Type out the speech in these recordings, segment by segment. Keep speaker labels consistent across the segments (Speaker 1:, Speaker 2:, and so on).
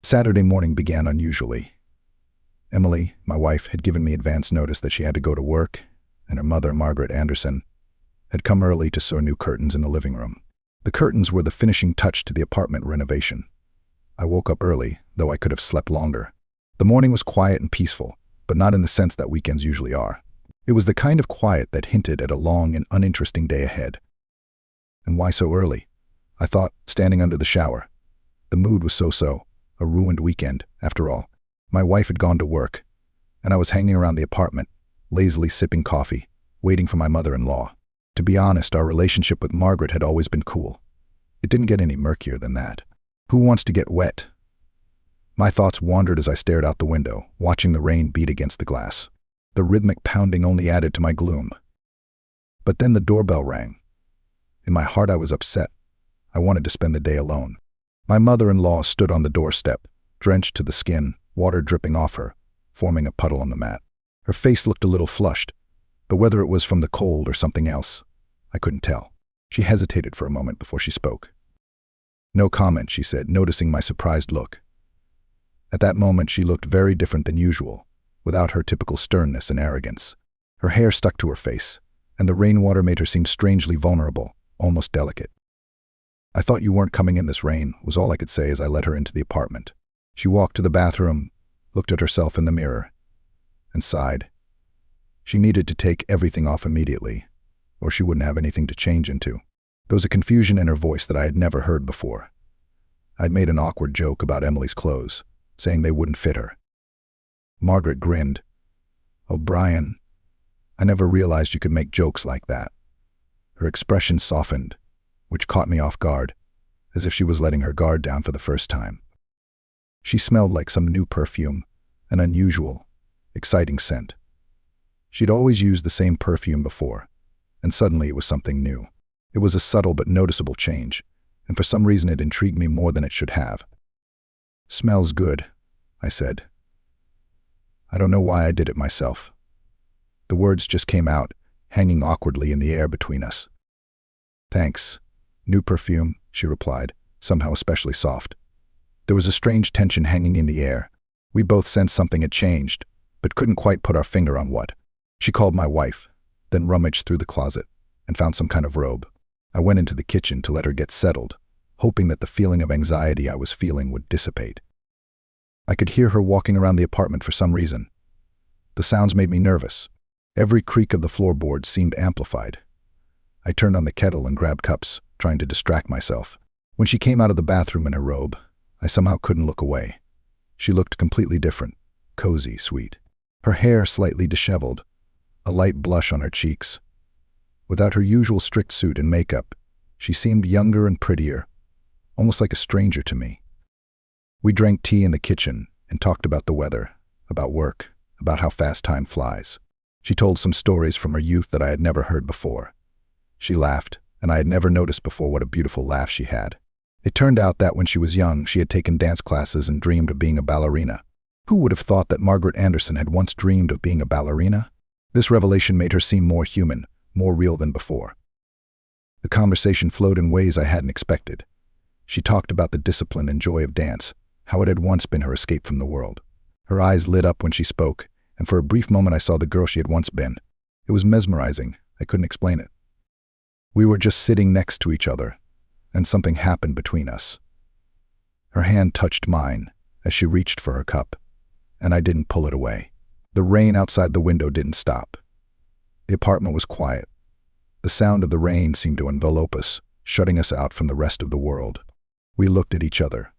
Speaker 1: Saturday morning began unusually. Emily, my wife, had given me advance notice that she had to go to work, and her mother, Margaret Anderson, had come early to sew new curtains in the living room. The curtains were the finishing touch to the apartment renovation. I woke up early, though I could have slept longer. The morning was quiet and peaceful, but not in the sense that weekends usually are. It was the kind of quiet that hinted at a long and uninteresting day ahead. And why so early? I thought, standing under the shower. The mood was so-so, a ruined weekend, after all. My wife had gone to work, and I was hanging around the apartment, lazily sipping coffee, waiting for my mother-in-law. To be honest, our relationship with Margaret had always been cool. It didn't get any murkier than that. Who wants to get wet? My thoughts wandered as I stared out the window, watching the rain beat against the glass. The rhythmic pounding only added to my gloom. But then the doorbell rang. In my heart I was upset. I wanted to spend the day alone. My mother-in-law stood on the doorstep, drenched to the skin, water dripping off her, forming a puddle on the mat. Her face looked a little flushed, but whether it was from the cold or something else, I couldn't tell. She hesitated for a moment before she spoke. "No comment," she said, noticing my surprised look. At that moment she looked very different than usual, without her typical sternness and arrogance. Her hair stuck to her face, and the rainwater made her seem strangely vulnerable, almost delicate. "I thought you weren't coming in this rain," was all I could say as I led her into the apartment. She walked to the bathroom, looked at herself in the mirror, and sighed. She needed to take everything off immediately, or she wouldn't have anything to change into. There was a confusion in her voice that I had never heard before. I'd made an awkward joke about Emily's clothes, saying they wouldn't fit her. Margaret grinned. "Oh, Brian, I never realized you could make jokes like that." Her expression softened, which caught me off guard, as if she was letting her guard down for the first time. She smelled like some new perfume, an unusual, exciting scent. She'd always used the same perfume before, and suddenly it was something new. It was a subtle but noticeable change, and for some reason it intrigued me more than it should have. "Smells good," I said. I don't know why I did it myself. The words just came out, hanging awkwardly in the air between us. "Thanks. New perfume," she replied, somehow especially soft. There was a strange tension hanging in the air. We both sensed something had changed, but couldn't quite put our finger on what. She called my wife, then rummaged through the closet and found some kind of robe. I went into the kitchen to let her get settled, hoping that the feeling of anxiety I was feeling would dissipate. I could hear her walking around the apartment for some reason. The sounds made me nervous. Every creak of the floorboards seemed amplified. I turned on the kettle and grabbed cups, trying to distract myself. When she came out of the bathroom in her robe, I somehow couldn't look away. She looked completely different, cozy, sweet. Her hair slightly disheveled, a light blush on her cheeks. Without her usual strict suit and makeup, she seemed younger and prettier, almost like a stranger to me. We drank tea in the kitchen and talked about the weather, about work, about how fast time flies. She told some stories from her youth that I had never heard before. She laughed, and I had never noticed before what a beautiful laugh she had. It turned out that when she was young, she had taken dance classes and dreamed of being a ballerina. Who would have thought that Margaret Anderson had once dreamed of being a ballerina? This revelation made her seem more human, more real than before. The conversation flowed in ways I hadn't expected. She talked about the discipline and joy of dance, how it had once been her escape from the world. Her eyes lit up when she spoke, and for a brief moment I saw the girl she had once been. It was mesmerizing. I couldn't explain it. We were just sitting next to each other, and something happened between us. Her hand touched mine as she reached for her cup, and I didn't pull it away. The rain outside the window didn't stop. The apartment was quiet. The sound of the rain seemed to envelop us, shutting us out from the rest of the world. We looked at each other,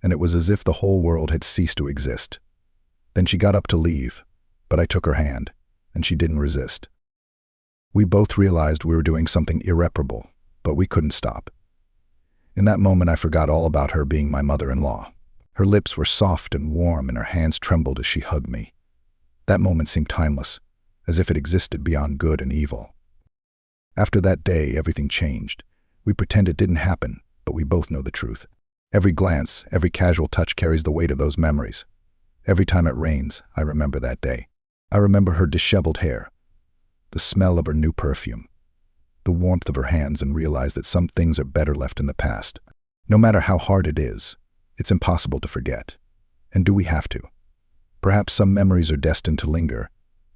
Speaker 1: and it was as if the whole world had ceased to exist. Then she got up to leave, but I took her hand, and she didn't resist. We both realized we were doing something irreparable, but we couldn't stop. In that moment, I forgot all about her being my mother-in-law. Her lips were soft and warm, and her hands trembled as she hugged me. That moment seemed timeless, as if it existed beyond good and evil. After that day, everything changed. We pretend it didn't happen, but we both know the truth. Every glance, every casual touch carries the weight of those memories. Every time it rains, I remember that day. I remember her disheveled hair, the smell of her new perfume, the warmth of her hands, and realize that some things are better left in the past. No matter how hard it is, It's impossible to forget. And do we have to? Perhaps some memories are destined to linger,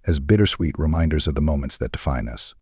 Speaker 1: as bittersweet reminders of the moments that define us.